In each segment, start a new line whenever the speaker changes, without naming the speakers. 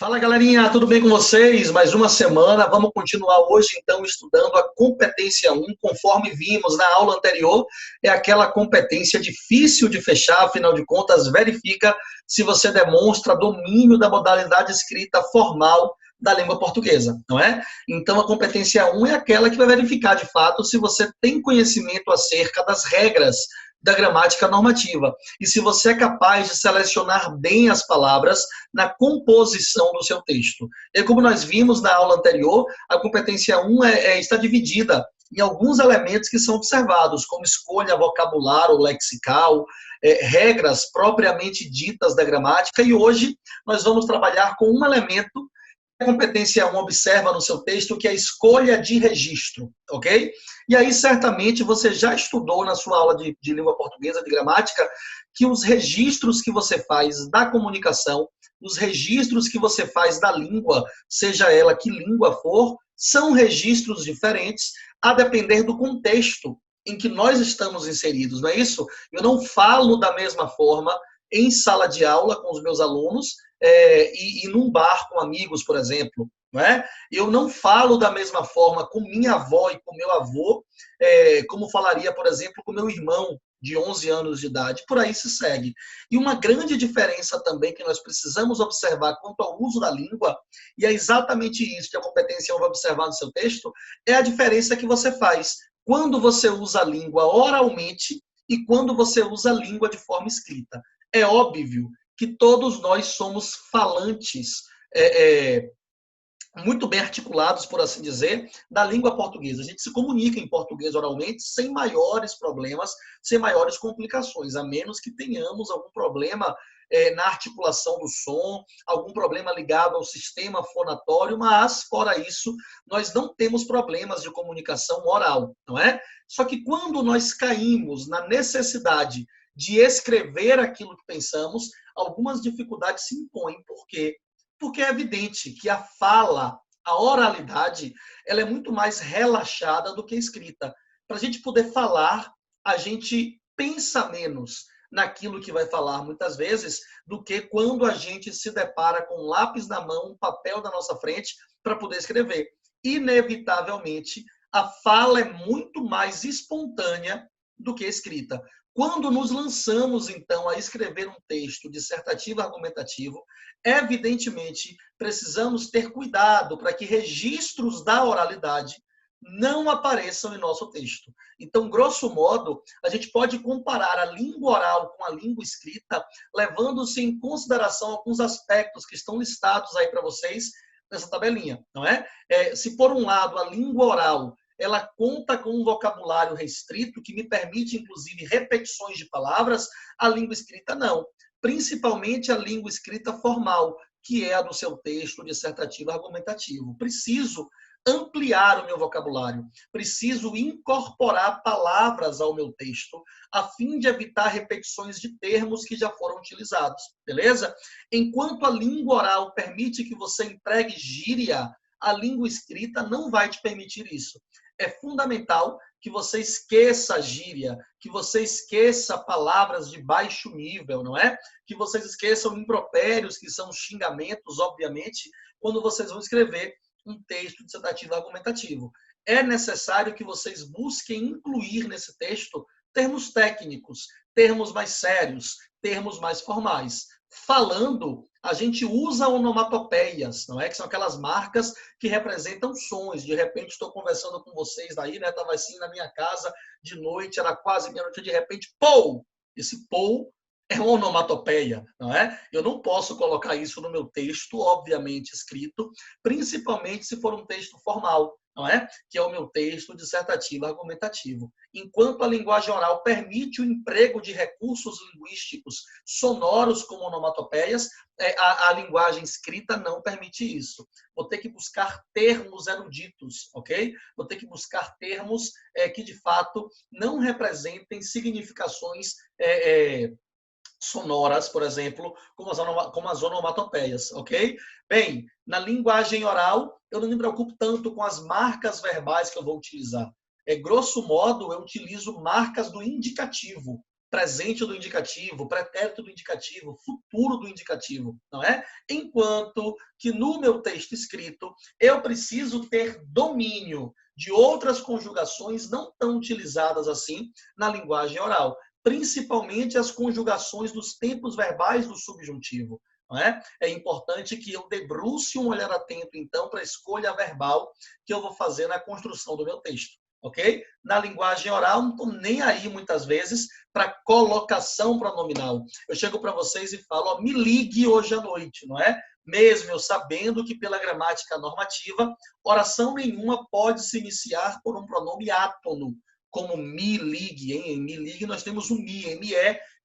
Fala, galerinha, tudo bem com vocês? Mais uma semana, vamos continuar hoje, então, estudando a competência 1, conforme vimos na aula anterior, é aquela competência difícil de fechar, afinal de contas, verifica se você demonstra domínio da modalidade escrita formal da língua portuguesa, não é? Então, a competência 1 é aquela que vai verificar, de fato, se você tem conhecimento acerca das regras da gramática normativa e se você é capaz de selecionar bem as palavras na composição do seu texto. E como nós vimos na aula anterior, a competência 1 está dividida em alguns elementos que são observados, como escolha vocabular ou lexical, regras propriamente ditas da gramática, e hoje nós vamos trabalhar com um elemento a competência 1 observa no seu texto, que é a escolha de registro, ok? E aí, certamente, você já estudou na sua aula de língua portuguesa, de gramática, que os registros que você faz da comunicação, os registros que você faz da língua, seja ela que língua for, são registros diferentes a depender do contexto em que nós estamos inseridos, não é isso? Eu não falo da mesma forma em sala de aula com os meus alunos e num bar com amigos, por exemplo. Não é? Eu não falo da mesma forma com minha avó e com meu avô, como falaria, por exemplo, com meu irmão de 11 anos de idade. Por aí se segue. E uma grande diferença também que nós precisamos observar quanto ao uso da língua, e é exatamente isso que a competência vai observar no seu texto, é a diferença que você faz quando você usa a língua oralmente e quando você usa a língua de forma escrita. É óbvio que todos nós somos falantes muito bem articulados, por assim dizer, da língua portuguesa. A gente se comunica em português oralmente sem maiores problemas, sem maiores complicações, a menos que tenhamos algum problema na articulação do som, algum problema ligado ao sistema fonatório, mas, fora isso, nós não temos problemas de comunicação oral, não é? Só que quando nós caímos na necessidade de escrever aquilo que pensamos, algumas dificuldades se impõem. Por quê? Porque é evidente que a fala, a oralidade, ela é muito mais relaxada do que escrita. Para a gente poder falar, a gente pensa menos naquilo que vai falar, muitas vezes, do que quando a gente se depara com um lápis na mão, um papel na nossa frente, para poder escrever. Inevitavelmente, a fala é muito mais espontânea do que escrita. Quando nos lançamos, então, a escrever um texto dissertativo argumentativo, evidentemente, precisamos ter cuidado para que registros da oralidade não apareçam em nosso texto. Então, grosso modo, a gente pode comparar a língua oral com a língua escrita, levando-se em consideração alguns aspectos que estão listados aí para vocês nessa tabelinha, não é? Se por um lado a língua oral ela conta com um vocabulário restrito, que me permite, inclusive, repetições de palavras, a língua escrita não. Principalmente a língua escrita formal, que é a do seu texto dissertativo argumentativo. Preciso ampliar o meu vocabulário, preciso incorporar palavras ao meu texto, a fim de evitar repetições de termos que já foram utilizados, beleza? Enquanto a língua oral permite que você empregue gíria, a língua escrita não vai te permitir isso. É fundamental que você esqueça a gíria, que você esqueça palavras de baixo nível, não é? Que vocês esqueçam impropérios, que são xingamentos, obviamente, quando vocês vão escrever um texto dissertativo argumentativo. É necessário que vocês busquem incluir nesse texto termos técnicos, termos mais sérios, termos mais formais. Falando, a gente usa onomatopeias, não é? Que são aquelas marcas que representam sons. De repente, estou conversando com vocês daí, né? Estava assim na minha casa de noite, era quase meia-noite, de repente, pou! Esse pou é uma onomatopeia, não é? Eu não posso colocar isso no meu texto, obviamente escrito, principalmente se for um texto formal, não é? Que é o meu texto dissertativo argumentativo. Enquanto a linguagem oral permite o emprego de recursos linguísticos sonoros como onomatopeias, a linguagem escrita não permite isso. Vou ter que buscar termos eruditos, ok? Vou ter que buscar termos que, de fato, não representem significações sonoras, por exemplo, como as onomatopeias, ok? Bem, na linguagem oral, eu não me preocupo tanto com as marcas verbais que eu vou utilizar. Grosso modo, eu utilizo marcas do indicativo. presente do indicativo, pretérito do indicativo, futuro do indicativo, não é? Enquanto que no meu texto escrito eu preciso ter domínio de outras conjugações não tão utilizadas assim na linguagem oral, principalmente as conjugações dos tempos verbais do subjuntivo. Não é? É importante que eu debruce um olhar atento, então, para a escolha verbal que eu vou fazer na construção do meu texto. Ok? Na linguagem oral, não estou nem aí, muitas vezes, para colocação pronominal. Eu chego para vocês e falo, ó, me ligue hoje à noite, não é? Mesmo eu sabendo que, pela gramática normativa, oração nenhuma pode se iniciar por um pronome átono, como me ligue. Em me ligue nós temos o me, me,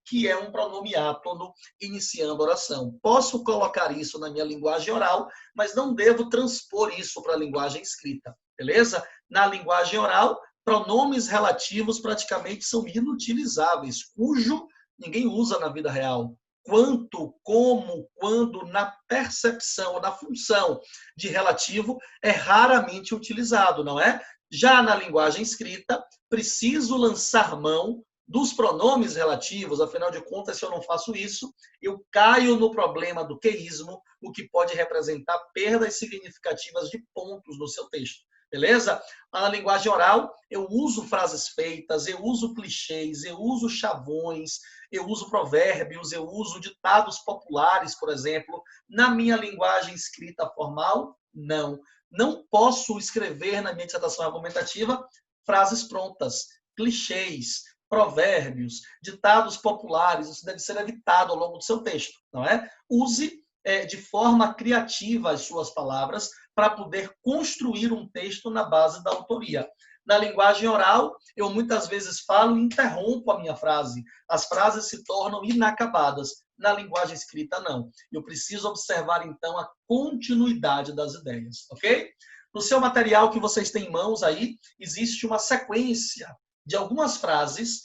que é um pronome átono iniciando a oração. Posso colocar isso na minha linguagem oral, mas não devo transpor isso para a linguagem escrita, beleza? Na linguagem oral, pronomes relativos praticamente são inutilizáveis, cujo ninguém usa na vida real. Quanto, como, quando, na percepção, na função de relativo, é raramente utilizado, não é? Já na linguagem escrita, preciso lançar mão dos pronomes relativos, afinal de contas, se eu não faço isso, eu caio no problema do queísmo, o que pode representar perdas significativas de pontos no seu texto. Beleza? Na linguagem oral, eu uso frases feitas, eu uso clichês, eu uso chavões, eu uso provérbios, eu uso ditados populares, por exemplo. Na minha linguagem escrita formal, não. Não posso escrever na minha dissertação argumentativa frases prontas, clichês, provérbios, ditados populares. Isso deve ser evitado ao longo do seu texto, não é? Use de forma criativa as suas palavras para poder construir um texto na base da autoria. Na linguagem oral, eu muitas vezes falo e interrompo a minha frase. As frases se tornam inacabadas. Na linguagem escrita, não. Eu preciso observar, então, a continuidade das ideias, ok? No seu material que vocês têm em mãos aí, existe uma sequência de algumas frases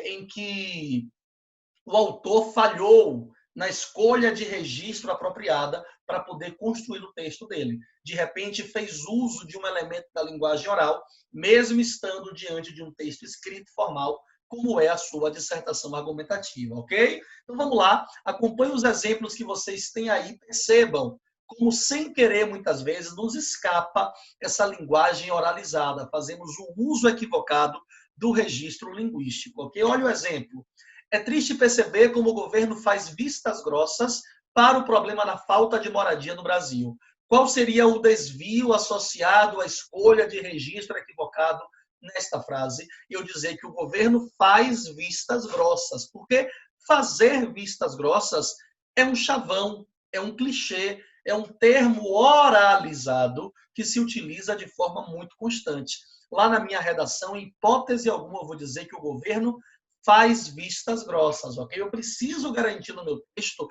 em que o autor falhou na escolha de registro apropriada para poder construir o texto dele. De repente, fez uso de um elemento da linguagem oral, mesmo estando diante de um texto escrito formal, como é a sua dissertação argumentativa, ok? Então vamos lá, acompanhe os exemplos que vocês têm aí, percebam como, sem querer, muitas vezes, nos escapa essa linguagem oralizada. Fazemos o uso equivocado do registro linguístico, ok? Olha o exemplo. É triste perceber como o governo faz vistas grossas para o problema da falta de moradia no Brasil. Qual seria o desvio associado à escolha de registro equivocado nesta frase? Eu dizer que o governo faz vistas grossas, porque fazer vistas grossas é um chavão, é um clichê, é um termo oralizado que se utiliza de forma muito constante. Lá na minha redação, em hipótese alguma, eu vou dizer que o governo faz vistas grossas, ok? Eu preciso garantir no meu texto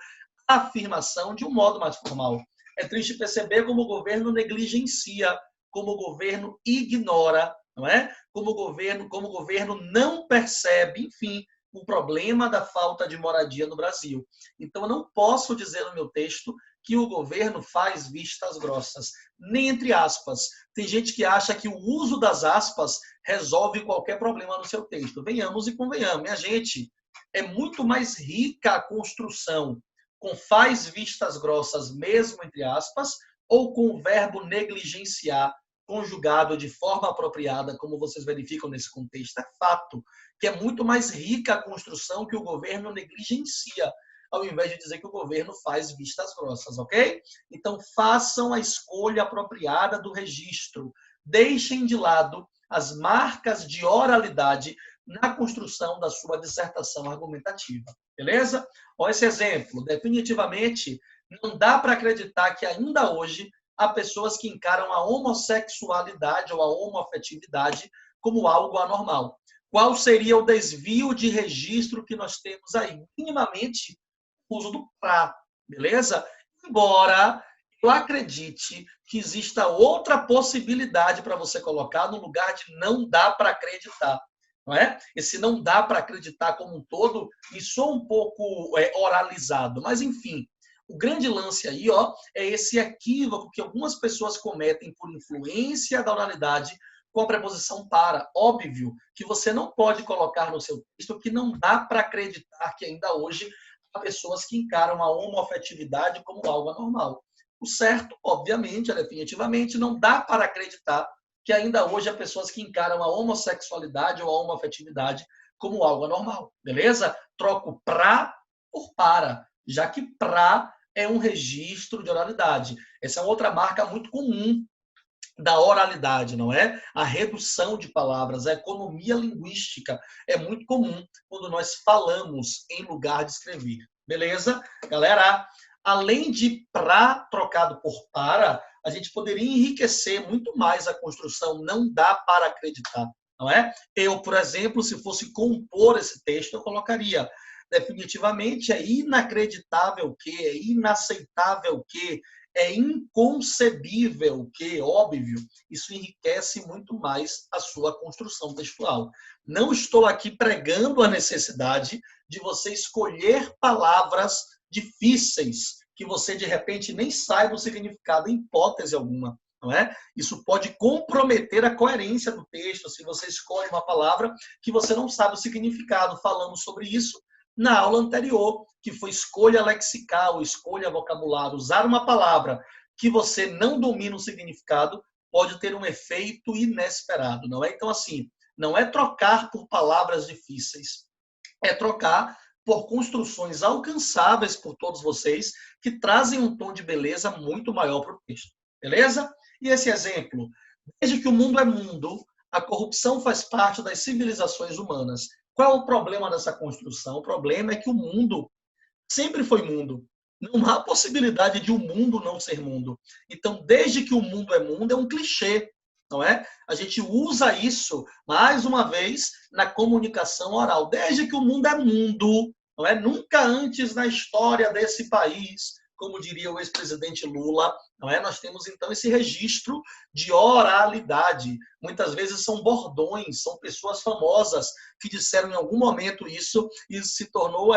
a afirmação de um modo mais formal. É triste perceber como o governo negligencia, como o governo ignora, não é? Como o governo não percebe, enfim, o problema da falta de moradia no Brasil. Então, eu não posso dizer no meu texto que o governo faz vistas grossas, nem entre aspas. Tem gente que acha que o uso das aspas resolve qualquer problema no seu texto. Venhamos e convenhamos. Minha gente, é muito mais rica a construção com faz vistas grossas, mesmo entre aspas, ou com o verbo negligenciar, conjugado de forma apropriada, como vocês verificam nesse contexto. É fato que é muito mais rica a construção que o governo negligencia, ao invés de dizer que o governo faz vistas grossas, ok? Então, façam a escolha apropriada do registro. Deixem de lado as marcas de oralidade na construção da sua dissertação argumentativa, beleza? Olha esse exemplo. Definitivamente, não dá para acreditar que ainda hoje há pessoas que encaram a homossexualidade ou a homoafetividade como algo anormal. Qual seria o desvio de registro que nós temos aí? Minimamente, o uso do pra, beleza? Embora eu acredite que exista outra possibilidade para você colocar no lugar de não dá para acreditar. Não é? Esse não dá para acreditar como um todo me soa um pouco oralizado, mas enfim, o grande lance aí é esse equívoco que algumas pessoas cometem por influência da oralidade com a preposição para. Óbvio que você não pode colocar no seu texto que não dá para acreditar que ainda hoje há pessoas que encaram a homoafetividade como algo anormal. O certo, obviamente, definitivamente, não dá para acreditar que ainda hoje há pessoas que encaram a homossexualidade ou a homoafetividade como algo anormal, beleza? Troco pra por para, já que pra é um registro de oralidade. Essa é outra marca muito comum da oralidade, não é? A redução de palavras, a economia linguística é muito comum quando nós falamos em lugar de escrever. Beleza? Galera, além de pra trocado por para, a gente poderia enriquecer muito mais a construção, não dá para acreditar, não é? Eu, por exemplo, se fosse compor esse texto, eu colocaria definitivamente é inacreditável que, é inaceitável que, é inconcebível que, óbvio, isso enriquece muito mais a sua construção textual. Não estou aqui pregando a necessidade de você escolher palavras difíceis, que você de repente nem saiba o significado, em hipótese alguma. Não é? Isso pode comprometer a coerência do texto, se você escolhe uma palavra que você não sabe o significado. Falamos sobre isso na aula anterior, que foi escolha lexical, escolha vocabulário. Usar uma palavra que você não domina o significado pode ter um efeito inesperado, não é? Então, assim, não é trocar por palavras difíceis, é trocar por construções alcançáveis por todos vocês, que trazem um tom de beleza muito maior para o texto. Beleza? E esse exemplo, desde que o mundo é mundo, a corrupção faz parte das civilizações humanas. Qual é o problema dessa construção? O problema é que o mundo sempre foi mundo. Não há possibilidade de o mundo não ser mundo. Então, desde que o mundo é um clichê, não é? A gente usa isso, mais uma vez, na comunicação oral. Desde que o mundo é mundo, não é? Nunca antes na história desse país, como diria o ex-presidente Lula, não é? Nós temos, então, esse registro de oralidade. Muitas vezes são bordões, são pessoas famosas que disseram em algum momento isso e se tornou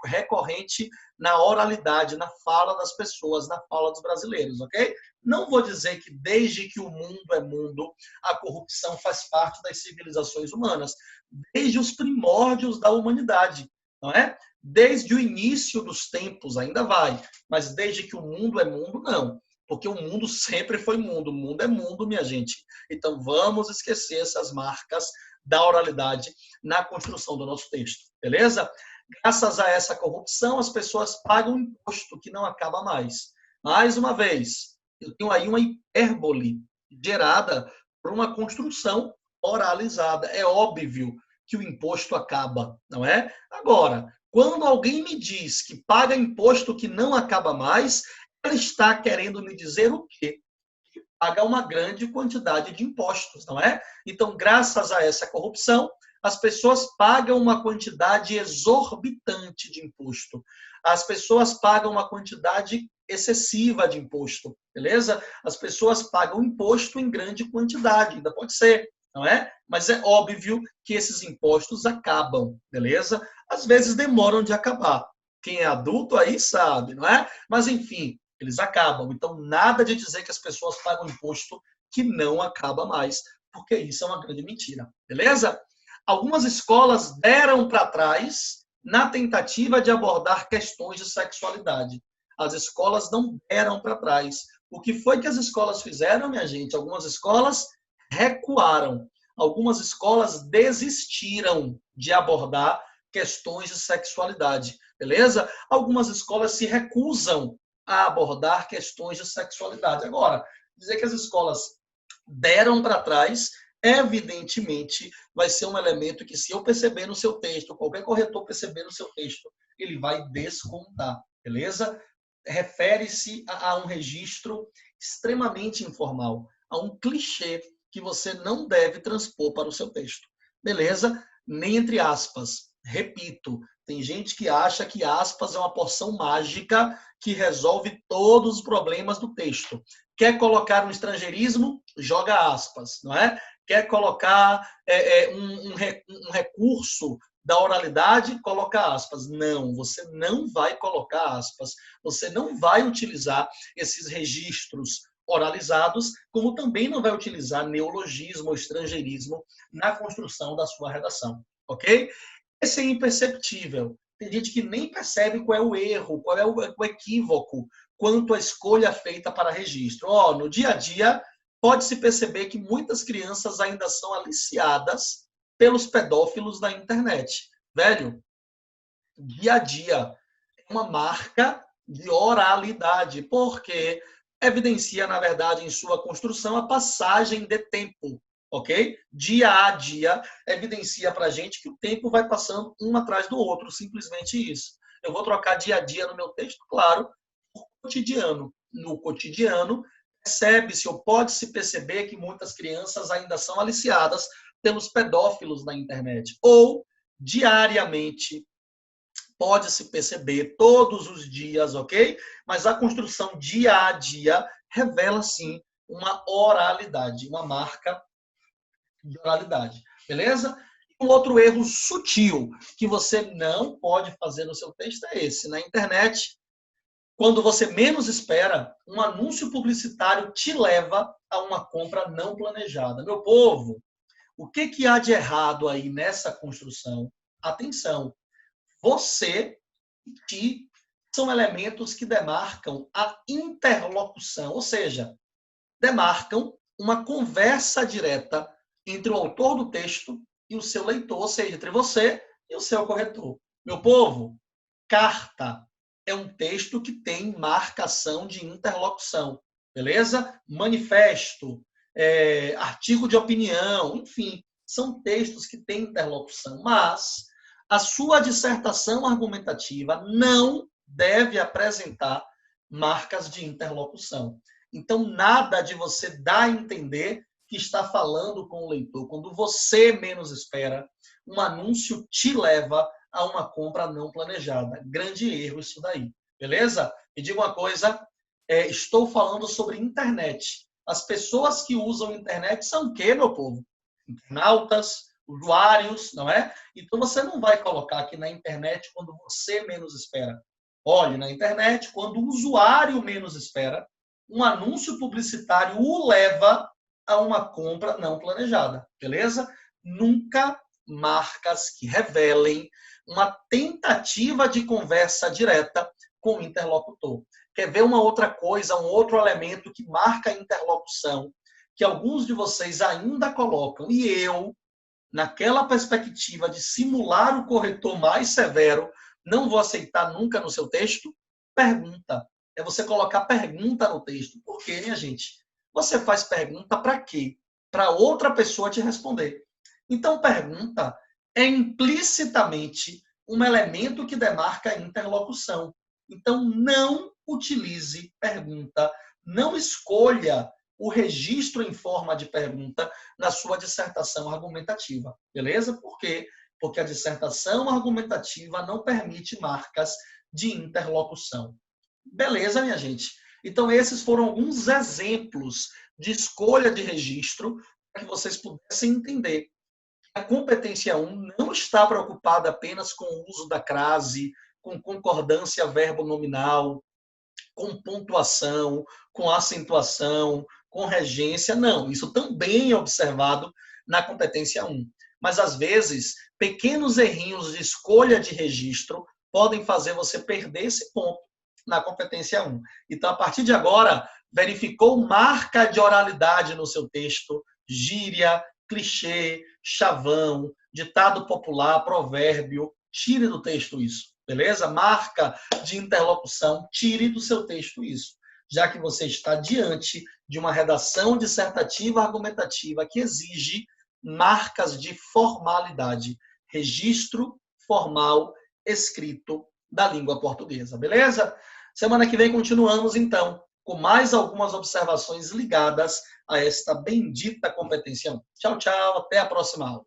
recorrente na oralidade, na fala das pessoas, na fala dos brasileiros, ok? Não vou dizer que desde que o mundo é mundo, a corrupção faz parte das civilizações humanas, desde os primórdios da humanidade, não é? Desde o início dos tempos, ainda vai, mas desde que o mundo é mundo, não. Porque o mundo sempre foi mundo. O mundo é mundo, minha gente. Então, vamos esquecer essas marcas da oralidade na construção do nosso texto. Beleza? Graças a essa corrupção, as pessoas pagam um imposto que não acaba mais. Mais uma vez, eu tenho aí uma hipérbole gerada por uma construção oralizada. É óbvio que o imposto acaba, não é? Agora, quando alguém me diz que paga imposto que não acaba mais, ela está querendo me dizer o quê? Que paga uma grande quantidade de impostos, não é? Então, graças a essa corrupção, as pessoas pagam uma quantidade exorbitante de imposto. As pessoas pagam uma quantidade excessiva de imposto, beleza? As pessoas pagam imposto em grande quantidade, ainda pode ser, não é? Mas é óbvio que esses impostos acabam, beleza? Às vezes demoram de acabar. Quem é adulto aí sabe, não é? Mas, enfim, eles acabam. Então, nada de dizer que as pessoas pagam imposto que não acaba mais, porque isso é uma grande mentira, beleza? Algumas escolas deram para trás na tentativa de abordar questões de sexualidade. As escolas não deram para trás. O que foi que as escolas fizeram, minha gente? Algumas escolas recuaram. Algumas escolas desistiram de abordar questões de sexualidade, beleza? Algumas escolas se recusam a abordar questões de sexualidade. Agora, dizer que as escolas deram para trás, evidentemente, vai ser um elemento que, se eu perceber no seu texto, qualquer corretor perceber no seu texto, ele vai descontar, beleza? Refere-se a um registro extremamente informal, a um clichê que você não deve transpor para o seu texto, beleza? Nem entre aspas. Repito, tem gente que acha que aspas é uma porção mágica que resolve todos os problemas do texto. Quer colocar um estrangeirismo? Joga aspas, não é? Quer colocar um recurso da oralidade? Coloca aspas. Não, você não vai colocar aspas. Você não vai utilizar esses registros oralizados, como também não vai utilizar neologismo ou estrangeirismo na construção da sua redação, ok? Esse é imperceptível. Tem gente que nem percebe qual é o erro, qual é o equívoco quanto à escolha feita para registro. No dia a dia, pode-se perceber que muitas crianças ainda são aliciadas pelos pedófilos da internet. Velho, dia a dia é uma marca de oralidade, porque evidencia, na verdade, em sua construção, a passagem de tempo, ok? Dia a dia evidencia para a gente que o tempo vai passando um atrás do outro, simplesmente isso. Eu vou trocar dia a dia no meu texto, claro, por cotidiano. No cotidiano, percebe-se ou pode-se perceber que muitas crianças ainda são aliciadas pelos pedófilos na internet. Ou, diariamente, pode-se perceber todos os dias, ok? Mas a construção dia a dia revela, sim, uma oralidade, uma marca de oralidade, beleza? Um outro erro sutil que você não pode fazer no seu texto é esse. Na internet, quando você menos espera, um anúncio publicitário te leva a uma compra não planejada. Meu povo, o que há de errado aí nessa construção? Atenção, você e ti são elementos que demarcam a interlocução, ou seja, demarcam uma conversa direta entre o autor do texto e o seu leitor, ou seja, entre você e o seu corretor. Meu povo, carta é um texto que tem marcação de interlocução, beleza? Manifesto, artigo de opinião, enfim, são textos que têm interlocução, mas a sua dissertação argumentativa não deve apresentar marcas de interlocução. Então, nada de você dar a entender que está falando com o leitor. Quando você menos espera, um anúncio te leva a uma compra não planejada. Grande erro isso daí, beleza? Me diga uma coisa, estou falando sobre internet. As pessoas que usam internet são o quê, meu povo? Internautas, usuários, não é? Então você não vai colocar aqui na internet quando você menos espera. Olhe, na internet, quando o usuário menos espera, um anúncio publicitário o leva a uma compra não planejada, beleza? Nunca marcas que revelem uma tentativa de conversa direta com o interlocutor. Quer ver uma outra coisa, um outro elemento que marca a interlocução, que alguns de vocês ainda colocam, e eu, naquela perspectiva de simular o corretor mais severo, não vou aceitar nunca no seu texto? Pergunta. É você colocar pergunta no texto. Por quê, minha gente? Você faz pergunta para quê? Para outra pessoa te responder. Então, pergunta é implicitamente um elemento que demarca a interlocução. Então, não utilize pergunta, não escolha o registro em forma de pergunta na sua dissertação argumentativa, beleza? Por quê? Porque a dissertação argumentativa não permite marcas de interlocução. Beleza, minha gente? Então, esses foram alguns exemplos de escolha de registro para que vocês pudessem entender. A competência 1 não está preocupada apenas com o uso da crase, com concordância verbo-nominal, com pontuação, com acentuação, com regência. Não, isso também é observado na competência 1. Mas, às vezes, pequenos errinhos de escolha de registro podem fazer você perder esse ponto na competência 1. Então, a partir de agora, verificou marca de oralidade no seu texto, gíria, clichê, chavão, ditado popular, provérbio, tire do texto isso, beleza? Marca de interlocução, tire do seu texto isso, já que você está diante de uma redação dissertativa argumentativa que exige marcas de formalidade, registro formal escrito da língua portuguesa, beleza? Semana que vem continuamos, então, com mais algumas observações ligadas a esta bendita competência 1. Tchau, tchau, até a próxima aula.